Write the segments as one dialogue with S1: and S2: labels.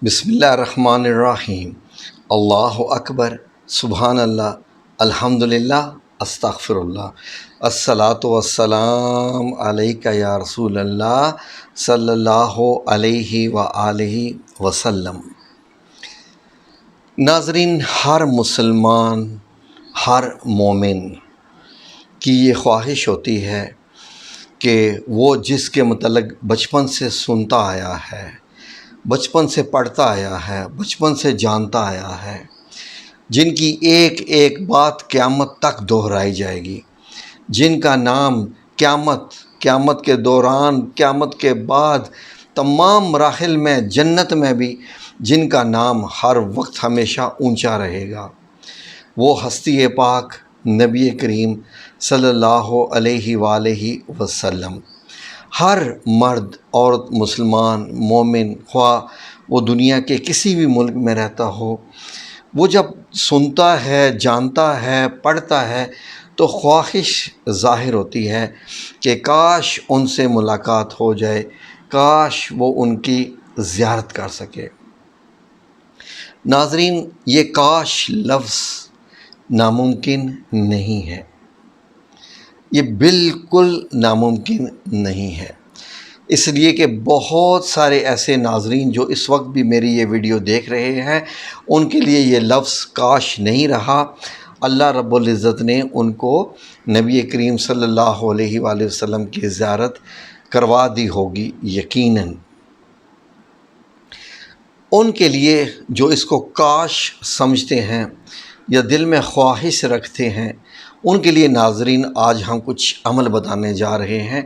S1: بسم اللہ الرحمن الرحیم۔ اللہ اکبر، سبحان اللہ، الحمد للہ، استغفر اللہ، الصلاۃ والسلام علیک یا رسول اللہ صلی اللہ علیہ وآلہ وسلم۔ ناظرین، ہر مسلمان، ہر مومن کی یہ خواہش ہوتی ہے کہ وہ جس کے متعلق بچپن سے سنتا آیا ہے، بچپن سے پڑھتا آیا ہے، بچپن سے جانتا آیا ہے، جن کی ایک ایک بات قیامت تک دہرائی جائے گی، جن کا نام قیامت کے دوران، قیامت کے بعد تمام مراحل میں، جنت میں بھی جن کا نام ہر وقت ہمیشہ اونچا رہے گا، وہ ہستی پاک نبی کریم صلی اللہ علیہ وآلہ وسلم۔ ہر مرد، عورت، مسلمان، مومن، خواہ وہ دنیا کے کسی بھی ملک میں رہتا ہو، وہ جب سنتا ہے، جانتا ہے، پڑھتا ہے تو خواہش ظاہر ہوتی ہے کہ کاش ان سے ملاقات ہو جائے، کاش وہ ان کی زیارت کر سکے۔ ناظرین، یہ کاش لفظ ناممکن نہیں ہے، یہ بالکل ناممکن نہیں ہے، اس لیے کہ بہت سارے ایسے ناظرین جو اس وقت بھی میری یہ ویڈیو دیکھ رہے ہیں، ان کے لیے یہ لفظ کاش نہیں رہا۔ اللہ رب العزت نے ان کو نبی کریم صلی اللہ علیہ وآلہ وسلم کی زیارت کروا دی ہوگی یقیناً۔ ان کے لیے جو اس کو کاش سمجھتے ہیں یا دل میں خواہش رکھتے ہیں، ان کے لیے ناظرین آج ہم کچھ عمل بتانے جا رہے ہیں،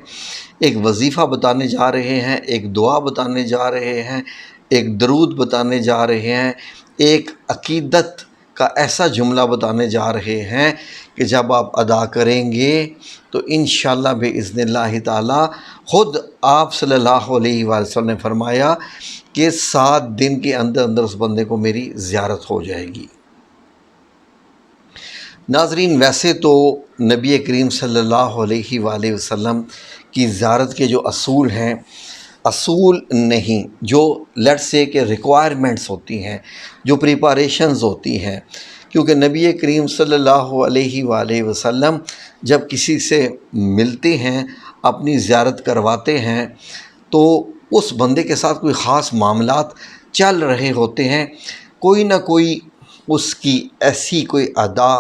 S1: ایک وظیفہ بتانے جا رہے ہیں، ایک دعا بتانے جا رہے ہیں، ایک درود بتانے جا رہے ہیں، ایک عقیدت کا ایسا جملہ بتانے جا رہے ہیں کہ جب آپ ادا کریں گے تو انشاءاللہ بإذن اللہ تعالی خود آپ صلی اللہ علیہ وآلہ وسلم نے فرمایا کہ 7 دن کے اندر اندر اس بندے کو میری زیارت ہو جائے گی۔ ناظرین، ویسے تو نبی کریم صلی اللہ علیہ وآلہ وسلم کی زیارت کے جو اصول ہیں، اصول نہیں، جو لیٹ سے کہ ریکوائرمنٹس ہوتی ہیں، جو پریپاریشنز ہوتی ہیں، کیونکہ نبی کریم صلی اللہ علیہ وآلہ وسلم جب کسی سے ملتے ہیں، اپنی زیارت کرواتے ہیں، تو اس بندے کے ساتھ کوئی خاص معاملات چل رہے ہوتے ہیں، کوئی نہ کوئی اس کی ایسی کوئی ادا۔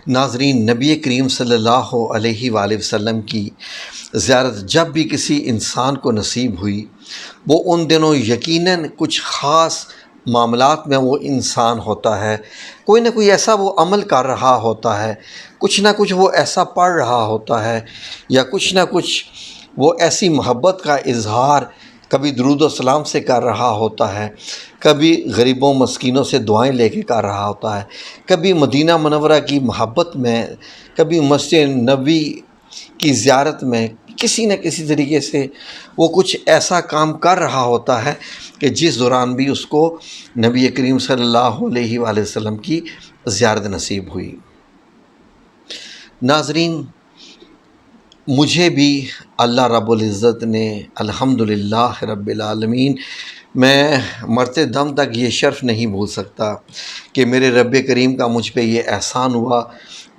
S1: ناظرین، نبی کریم صلی اللہ علیہ وآلہ وسلم کی زیارت جب بھی کسی انسان کو نصیب ہوئی، وہ ان دنوں یقیناً کچھ خاص معاملات میں وہ انسان ہوتا ہے، کوئی نہ کوئی ایسا وہ عمل کر رہا ہوتا ہے، کچھ نہ کچھ وہ ایسا پڑھ رہا ہوتا ہے، یا کچھ نہ کچھ وہ ایسی محبت کا اظہار کبھی درود و سلام سے کر رہا ہوتا ہے، کبھی غریبوں مسکینوں سے دعائیں لے کے کر رہا ہوتا ہے، کبھی مدینہ منورہ کی محبت میں، کبھی مسجد نبوی کی زیارت میں، کسی نہ کسی طریقے سے وہ کچھ ایسا کام کر رہا ہوتا ہے کہ جس دوران بھی اس کو نبی کریم صلی اللہ علیہ وآلہ وسلم کی زیارت نصیب ہوئی۔ ناظرین، مجھے بھی اللہ رب العزت نے الحمدللہ رب العالمین، میں مرتے دم تک یہ شرف نہیں بھول سکتا کہ میرے رب کریم کا مجھ پہ یہ احسان ہوا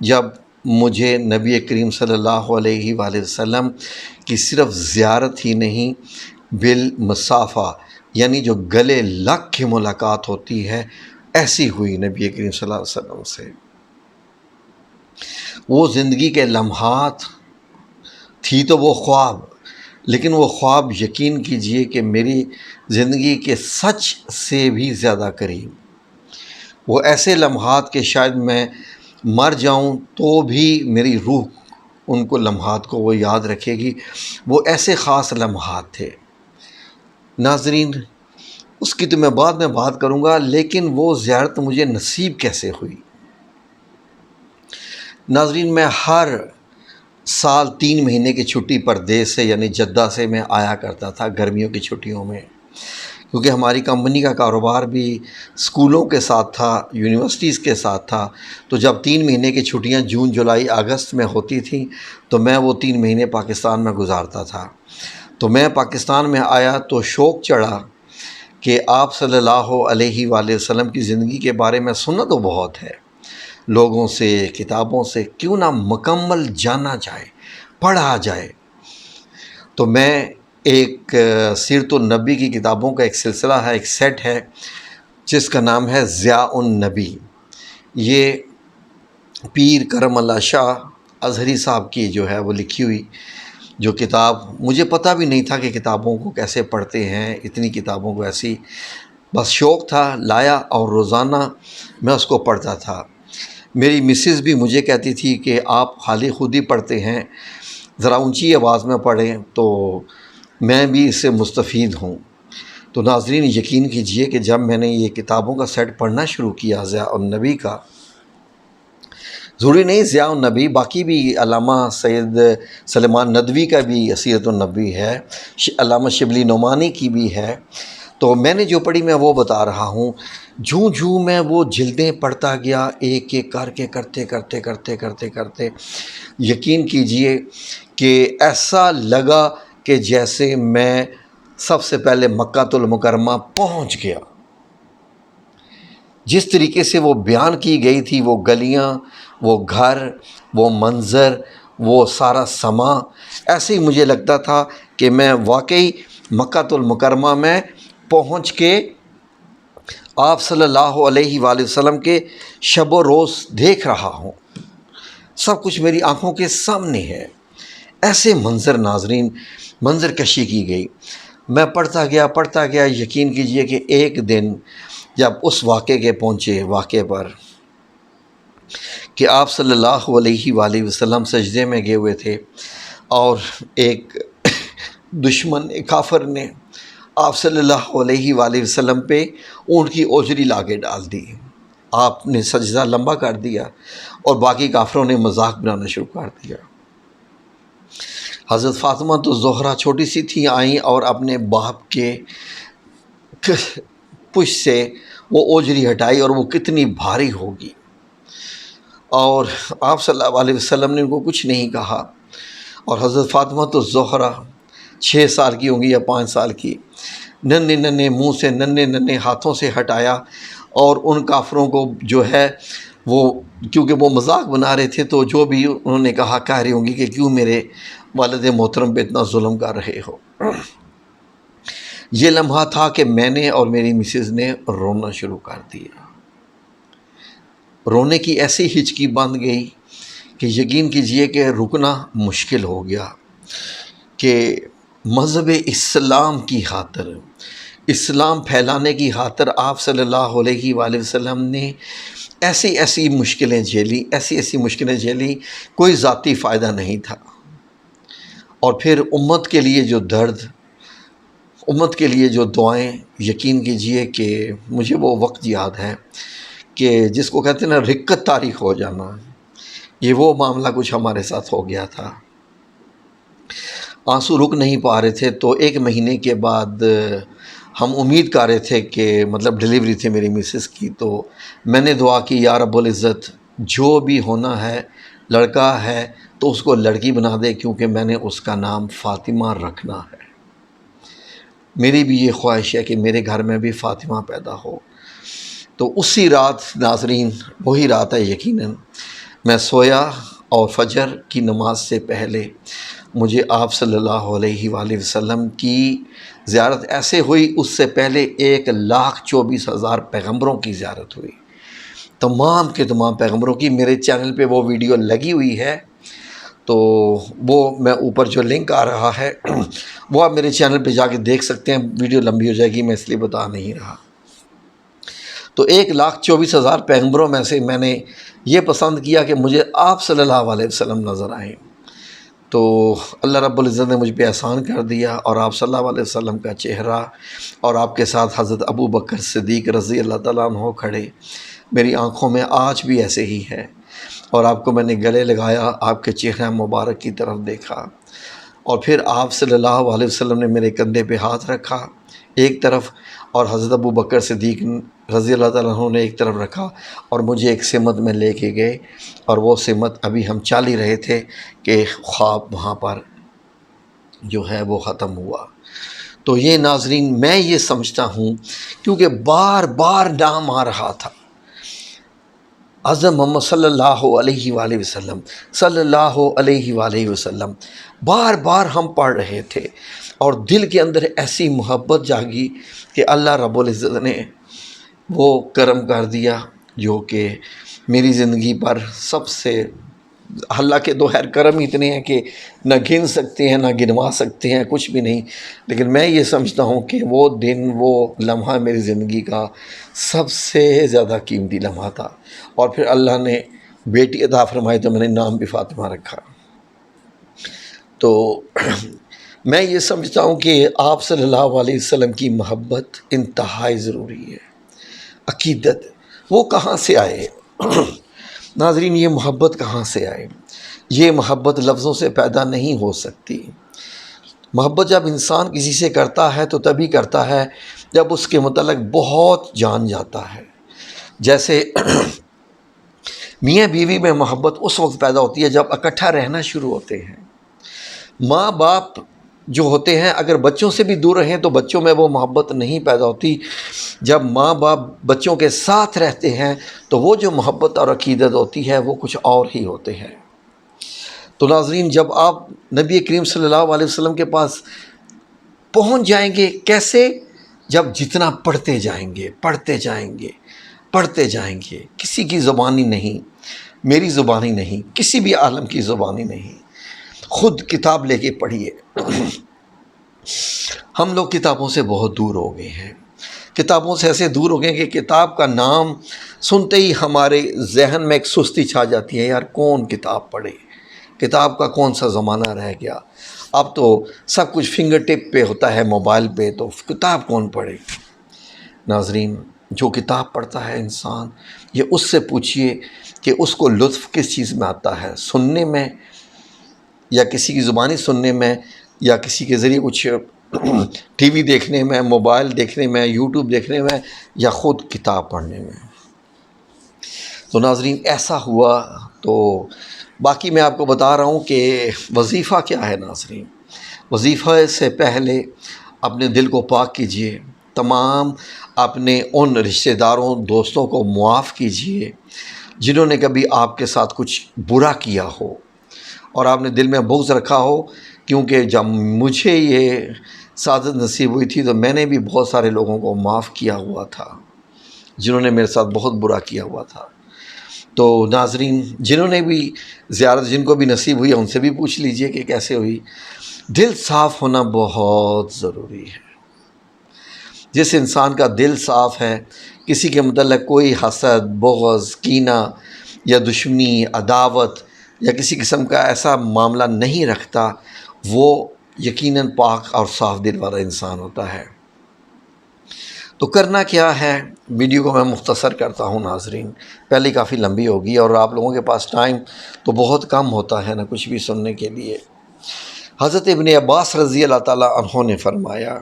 S1: جب مجھے نبی کریم صلی اللہ علیہ وآلہ وسلم کی صرف زیارت ہی نہیں، بالمصافہ یعنی جو گلے لگ کے ملاقات ہوتی ہے، ایسی ہوئی نبی کریم صلی اللہ علیہ وسلم سے۔ وہ زندگی کے لمحات تھی تو وہ خواب، لیکن وہ خواب یقین کیجئے کہ میری زندگی کے سچ سے بھی زیادہ قریب۔ وہ ایسے لمحات کہ شاید میں مر جاؤں تو بھی میری روح ان کو لمحات کو وہ یاد رکھے گی، وہ ایسے خاص لمحات تھے۔ ناظرین، اس کی تو میں بعد میں بات کروں گا، لیکن وہ زیارت مجھے نصیب کیسے ہوئی۔ ناظرین، میں ہر سال 3 مہینے کی چھٹی پردیس سے یعنی جدہ سے میں آیا کرتا تھا گرمیوں کی چھٹیوں میں، کیونکہ ہماری کمپنی کا کاروبار بھی اسکولوں کے ساتھ تھا، یونیورسٹیز کے ساتھ تھا، تو جب 3 مہینے کی چھٹیاں جون، جولائی، اگست میں ہوتی تھیں تو میں وہ 3 مہینے پاکستان میں گزارتا تھا۔ تو میں پاکستان میں آیا تو شوق چڑھا کہ آپ صلی اللہ علیہ وآلہ وسلم کی زندگی کے بارے میں سنا تو بہت ہے، لوگوں سے، کتابوں سے، کیوں نہ مکمل جانا جائے، پڑھا جائے۔ تو میں ایک سیرت النبی کی کتابوں کا ایک سلسلہ ہے، ایک سیٹ ہے جس کا نام ہے ضیاء النبی۔ یہ پیر کرم اللہ شاہ ازہری صاحب کی جو ہے وہ لکھی ہوئی جو کتاب، مجھے پتہ بھی نہیں تھا کہ کتابوں کو کیسے پڑھتے ہیں، اتنی کتابوں کو ایسی، بس شوق تھا، لایا اور روزانہ میں اس کو پڑھتا تھا۔ میری مسز بھی مجھے کہتی تھی کہ آپ خالی خود ہی پڑھتے ہیں، ذرا اونچی آواز میں پڑھیں، تو میں بھی اس سے مستفید ہوں۔ تو ناظرین یقین کیجئے کہ جب میں نے یہ کتابوں کا سیٹ پڑھنا شروع کیا ضیاء النبی کا، ضروری نہیں ضیاء النبی، باقی بھی علامہ سید سلیمان ندوی کا بھی سیرت النبی ہے، علامہ شبلی نعمانی کی بھی ہے، تو میں نے جو پڑھی میں وہ بتا رہا ہوں۔ جوں میں وہ جلدیں پڑھتا گیا، ایک ایک کر کے کرتے یقین کیجئے کہ ایسا لگا کہ جیسے میں سب سے پہلے مکہ المکرمہ پہنچ گیا۔ جس طریقے سے وہ بیان کی گئی تھی، وہ گلیاں، وہ گھر، وہ منظر، وہ سارا سما، ایسے ہی مجھے لگتا تھا کہ میں واقعی مکہ المکرمہ میں پہنچ کے آپ صلی اللہ علیہ وآلہ وسلم کے شب و روز دیکھ رہا ہوں، سب کچھ میری آنکھوں کے سامنے ہے۔ ایسے منظر ناظرین، منظر کشی کی گئی۔ میں پڑھتا گیا، یقین کیجئے کہ ایک دن جب اس واقعے کے پہنچے، واقعے پر کہ آپ صلی اللہ علیہ وآلہ وسلم سجدے میں گئے ہوئے تھے اور ایک دشمن، ایک کافر نے آپ صلی اللہ علیہ وآلہ وسلم پہ اونٹ کی اوجری لا کے ڈال دی۔ آپ نے سجدہ لمبا کر دیا اور باقی کافروں نے مذاق بنانا شروع کر دیا۔ حضرت فاطمہ تو زہرا چھوٹی سی تھی، آئیں اور اپنے باپ کے پشت سے وہ اوجری ہٹائی، اور وہ کتنی بھاری ہوگی، اور آپ صلی اللہ علیہ وسلم نے ان کو کچھ نہیں کہا، اور حضرت فاطمہ تو زہرا 6 سال کی ہوں گی یا 5 سال کی، ننھے منہ سے، ننھے ہاتھوں سے ہٹایا، اور ان کافروں کو جو ہے وہ، کیونکہ وہ مذاق بنا رہے تھے، تو جو بھی انہوں نے کہہ رہی ہوں گی کہ کیوں میرے والد محترم پہ اتنا ظلم کر رہے ہو۔ یہ لمحہ تھا کہ میں نے اور میری مسز نے رونا شروع کر دیا۔ رونے کی ایسی ہچکی بند گئی کہ یقین کیجئے کہ رکنا مشکل ہو گیا، کہ مذہب اسلام کی خاطر، اسلام پھیلانے کی خاطر آپ صلی اللہ علیہ وآلہ وسلم نے ایسی مشکلیں جھیلی، کوئی ذاتی فائدہ نہیں تھا، اور پھر امت کے لیے جو درد، امت کے لیے جو دعائیں، یقین کیجئے کہ مجھے وہ وقت یاد ہے کہ جس کو کہتے ہیں نا رکت تاریخ ہو جانا، یہ وہ معاملہ کچھ ہمارے ساتھ ہو گیا تھا۔ آنسو رک نہیں پا رہے تھے، تو 1 مہینے کے بعد ہم امید کر رہے تھے کہ مطلب ڈیلیوری تھی میری مسز کی، تو میں نے دعا کی، یا رب العزت جو بھی ہونا ہے، لڑکا ہے تو اس کو لڑکی بنا دے، کیونکہ میں نے اس کا نام فاطمہ رکھنا ہے۔ میری بھی یہ خواہش ہے کہ میرے گھر میں بھی فاطمہ پیدا ہو۔ تو اسی رات ناظرین، وہی رات ہے یقیناً، میں سویا اور فجر کی نماز سے پہلے مجھے آپ صلی اللہ علیہ وآلہ وسلم کی زیارت ایسے ہوئی، اس سے پہلے 1,24,000 پیغمبروں کی زیارت ہوئی، تمام کے تمام پیغمبروں کی۔ میرے چینل پہ وہ ویڈیو لگی ہوئی ہے، تو وہ میں اوپر جو لنک آ رہا ہے وہ آپ میرے چینل پہ جا کے دیکھ سکتے ہیں، ویڈیو لمبی ہو جائے گی، میں اس لیے بتا نہیں رہا۔ تو 1,24,000 پیغمبروں میں سے میں نے یہ پسند کیا کہ مجھے آپ صلی اللہ علیہ وسلم نظر آئیں، تو اللہ رب العزت نے مجھ پہ احسان کر دیا، اور آپ صلی اللہ علیہ وسلم کا چہرہ اور آپ کے ساتھ حضرت ابو بکر صدیق رضی اللہ تعالیٰ عنہ کھڑے میری آنکھوں میں آج بھی ایسے ہی ہے، اور آپ کو میں نے گلے لگایا، آپ کے چہرہ مبارک کی طرف دیکھا، اور پھر آپ صلی اللہ علیہ وسلم نے میرے کندھے پہ ہاتھ رکھا ایک طرف، اور حضرت ابو بکر صدیق رضی اللہ تعالیٰ عنہ نے ایک طرف رکھا، اور مجھے ایک سمت میں لے کے گئے، اور وہ سمت ابھی ہم چل ہی رہے تھے کہ خواب وہاں پر جو ہے وہ ختم ہوا۔ تو یہ ناظرین میں یہ سمجھتا ہوں، کیونکہ بار بار نام آ رہا تھا حضرت محمد صلی اللہ علیہ وآلہ وسلم، صلی اللہ علیہ وآلہ وسلم، بار بار ہم پڑھ رہے تھے، اور دل کے اندر ایسی محبت جاگی کہ اللہ رب العزت نے وہ کرم کر دیا جو کہ میری زندگی پر سب سے، اللہ کے تو خیر کرم اتنے ہیں کہ نہ گن سکتے ہیں نہ گنوا سکتے ہیں، کچھ بھی نہیں، لیکن میں یہ سمجھتا ہوں کہ وہ دن، وہ لمحہ میری زندگی کا سب سے زیادہ قیمتی لمحہ تھا، اور پھر اللہ نے بیٹی عطا فرمائی تو میں نے نام بھی فاطمہ رکھا۔ تو میں یہ سمجھتا ہوں کہ آپ صلی اللہ علیہ وسلم کی محبت انتہائی ضروری ہے۔ عقیدت وہ کہاں سے آئے؟ ناظرین یہ محبت کہاں سے آئے؟ یہ محبت لفظوں سے پیدا نہیں ہو سکتی۔ محبت جب انسان کسی سے کرتا ہے تو تبھی کرتا ہے جب اس کے متعلق بہت جان جاتا ہے۔ جیسے میاں بیوی میں محبت اس وقت پیدا ہوتی ہے جب اکٹھا رہنا شروع ہوتے ہیں۔ ماں باپ جو ہوتے ہیں اگر بچوں سے بھی دور رہیں تو بچوں میں وہ محبت نہیں پیدا ہوتی۔ جب ماں باپ بچوں کے ساتھ رہتے ہیں تو وہ جو محبت اور عقیدت ہوتی ہے وہ کچھ اور ہی ہوتے ہیں۔ تو ناظرین جب آپ نبی کریم صلی اللہ علیہ وسلم کے پاس پہنچ جائیں گے، کیسے؟ جب جتنا پڑھتے جائیں گے، پڑھتے جائیں گے، پڑھتے جائیں گے، کسی کی زبانی نہیں، میری زبانی نہیں، کسی بھی عالم کی زبانی نہیں، خود کتاب لے کے پڑھیے۔ ہم لوگ کتابوں سے بہت دور ہو گئے ہیں، کتابوں سے ایسے دور ہو گئے کہ کتاب کا نام سنتے ہی ہمارے ذہن میں ایک سستی چھا جاتی ہے، یار کون کتاب پڑھے، کتاب کا کون سا زمانہ رہ گیا، اب تو سب کچھ فنگر ٹپ پہ ہوتا ہے، موبائل پہ، تو کتاب کون پڑھے؟ ناظرین جو کتاب پڑھتا ہے انسان، یہ اس سے پوچھئے کہ اس کو لطف کس چیز میں آتا ہے، سننے میں یا کسی کی زبانی سننے میں یا کسی کے ذریعے کچھ ٹی وی دیکھنے میں، موبائل دیکھنے میں، یوٹیوب دیکھنے میں، یا خود کتاب پڑھنے میں۔ تو ناظرین ایسا ہوا تو باقی میں آپ کو بتا رہا ہوں کہ وظیفہ کیا ہے ناظرین۔ وظیفہ سے پہلے اپنے دل کو پاک کیجئے، تمام اپنے ان رشتہ داروں دوستوں کو معاف کیجئے جنہوں نے کبھی آپ کے ساتھ کچھ برا کیا ہو اور آپ نے دل میں بغض رکھا ہو، کیونکہ جب مجھے یہ سعادت نصیب ہوئی تھی تو میں نے بھی بہت سارے لوگوں کو معاف کیا ہوا تھا جنہوں نے میرے ساتھ بہت برا کیا ہوا تھا۔ تو ناظرین جنہوں نے بھی زیارت جن کو بھی نصیب ہوئی ان سے بھی پوچھ لیجئے کہ کیسے ہوئی۔ دل صاف ہونا بہت ضروری ہے۔ جس انسان کا دل صاف ہے، کسی کے متعلق کوئی حسد، بغض، کینہ یا دشمنی، عداوت یا کسی قسم کا ایسا معاملہ نہیں رکھتا، وہ یقیناً پاک اور صاف دل والا انسان ہوتا ہے۔ تو کرنا کیا ہے، ویڈیو کو میں مختصر کرتا ہوں ناظرین، پہلے کافی لمبی ہوگی اور آپ لوگوں کے پاس ٹائم تو بہت کم ہوتا ہے نا کچھ بھی سننے کے لیے۔ حضرت ابن عباس رضی اللہ تعالیٰ عنہ نے فرمایا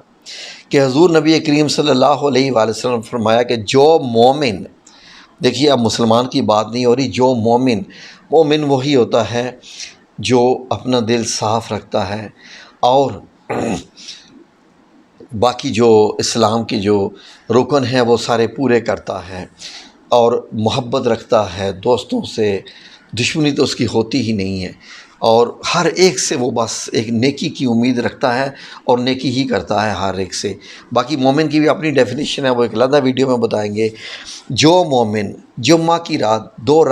S1: کہ حضور نبی کریم صلی اللہ علیہ وآلہ وسلم فرمایا کہ جو مومن، دیکھیے اب مسلمان کی بات نہیں ہو رہی، جو مومن وہی ہوتا ہے جو اپنا دل صاف رکھتا ہے اور باقی جو اسلام کی جو رکن ہیں وہ سارے پورے کرتا ہے اور محبت رکھتا ہے دوستوں سے، دشمنی تو اس کی ہوتی ہی نہیں ہے، اور ہر ایک سے وہ بس ایک نیکی کی امید رکھتا ہے اور نیکی ہی کرتا ہے ہر ایک سے۔ باقی مومن کی بھی اپنی ڈیفینیشن ہے، وہ ایک علیحدہ ویڈیو میں بتائیں گے۔ جو مومن جمعہ کی رات دو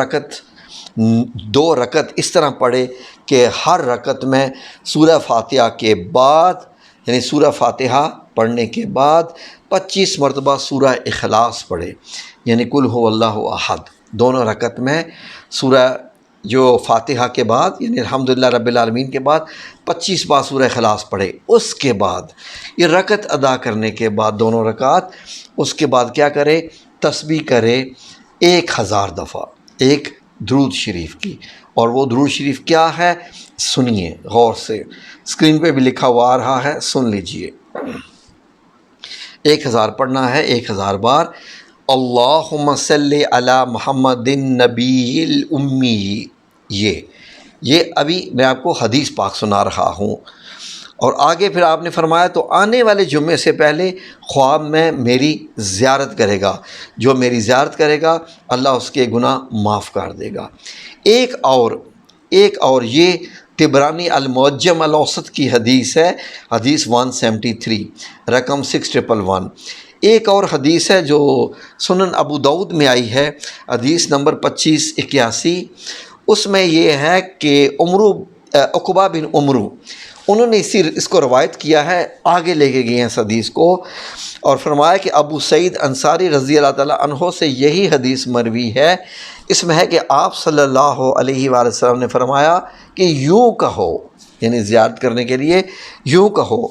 S1: رکعت اس طرح پڑھے کہ ہر رکعت میں سورہ فاتحہ کے بعد، یعنی سورہ فاتحہ پڑھنے کے بعد 25 مرتبہ سورہ اخلاص پڑھے، یعنی قل هو اللہ احد، دونوں رکعت میں سورہ جو فاتحہ کے بعد یعنی الحمدللہ رب العالمین کے بعد 25 بار سورہ اخلاص پڑھے۔ اس کے بعد یہ رکعت ادا کرنے کے بعد دونوں رکعت، اس کے بعد کیا کرے؟ تسبیح کرے 1000 دفعہ ایک درود شریف کی، اور وہ درود شریف کیا ہے سنیے غور سے، اسکرین پہ بھی لکھا ہوا آ رہا ہے، سن لیجئے۔ 1000 پڑھنا ہے، 1000 بار۔ اللہم صلی علی محمد النبی الامی، یہ ابھی میں آپ کو حدیث پاک سنا رہا ہوں۔ اور آگے پھر آپ نے فرمایا تو آنے والے جمعے سے پہلے خواب میں میری زیارت کرے گا، جو میری زیارت کرے گا اللہ اس کے گناہ معاف کر دے گا۔ ایک اور یہ طبرانی المعجم الاوسط کی حدیث ہے، حدیث 173 رقم 6111۔ ایک اور حدیث ہے جو سنن ابو داؤد میں آئی ہے، حدیث نمبر 2581۔ اس میں یہ ہے کہ عقبہ بن عمرو انہوں نے اس کو روایت کیا ہے، آگے لے کے گئے ہیں اس حدیث کو، اور فرمایا کہ ابو سعید انصاری رضی اللہ تعالیٰ عنہ سے یہی حدیث مروی ہے۔ اس میں ہے کہ آپ صلی اللہ علیہ وآلہ وسلم نے فرمایا کہ یوں کہو، یعنی زیارت کرنے کے لیے یوں کہو،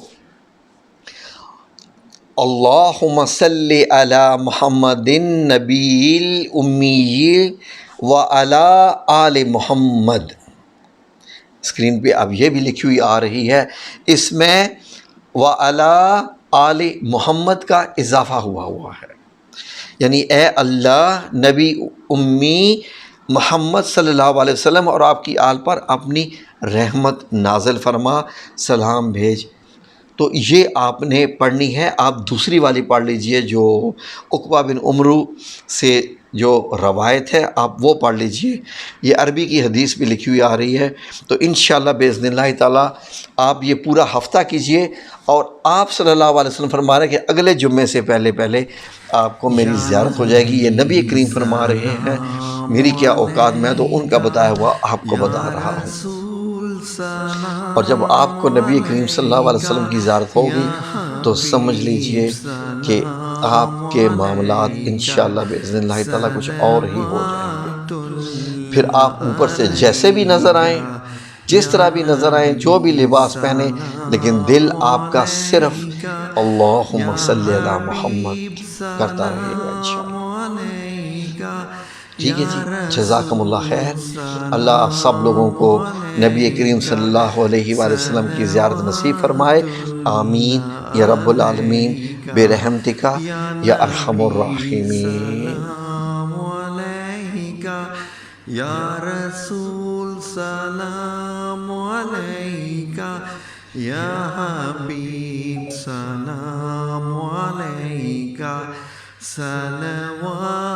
S1: اللہم صلی علی محمد نبی الامی وعلی آل محمد۔ اسکرین پہ اب یہ بھی لکھی ہوئی آ رہی ہے، اس میں وعلی آل محمد کا اضافہ ہوا ہے، یعنی اے اللہ نبی امی محمد صلی اللہ علیہ وسلم اور آپ کی آل پر اپنی رحمت نازل فرما، سلام بھیج۔ تو یہ آپ نے پڑھنی ہے۔ آپ دوسری والی پڑھ لیجئے جو عقبہ بن عمرو سے جو روایت ہے، آپ وہ پڑھ لیجئے، یہ عربی کی حدیث بھی لکھی ہوئی آ رہی ہے۔ تو انشاءاللہ باذن اللہ تعالیٰ آپ یہ پورا ہفتہ کیجئے، اور آپ صلی اللہ علیہ وسلم فرما رہے ہیں کہ اگلے جمعے سے پہلے آپ کو میری زیارت ہو جائے گی۔ یہ نبی کریم فرما رہے ہیں، میری کیا اوقات، میں تو ان کا بتایا ہوا آپ کو بتا رہا ہوں۔ اور جب آپ کو نبی کریم صلی اللہ علیہ وسلم کی زیارت ہوگی تو سمجھ لیجئے کہ آپ کے معاملات انشاءاللہ باذن اللہ تعالیٰ کچھ اور ہی ہو جائیں گے۔ پھر آپ اوپر سے جیسے بھی نظر آئیں، جس طرح بھی نظر آئیں، جو بھی لباس پہنیں، لیکن دل آپ کا صرف اللہم صلی علی محمد کرتا رہے گا انشاءاللہ۔ ٹھیک ہے جی، جزاکم اللہ خیر۔ اللہ آپ سب لوگوں کو نبی کریم صلی اللہ علیہ وآلہ وسلم کی زیارت نصیب فرمائے، آمین یا رب العالمین برحمتک یا ارحم الراحمین۔
S2: یا رسول سلام علیکہ، یا حبیب سلام علیکہ، صلوات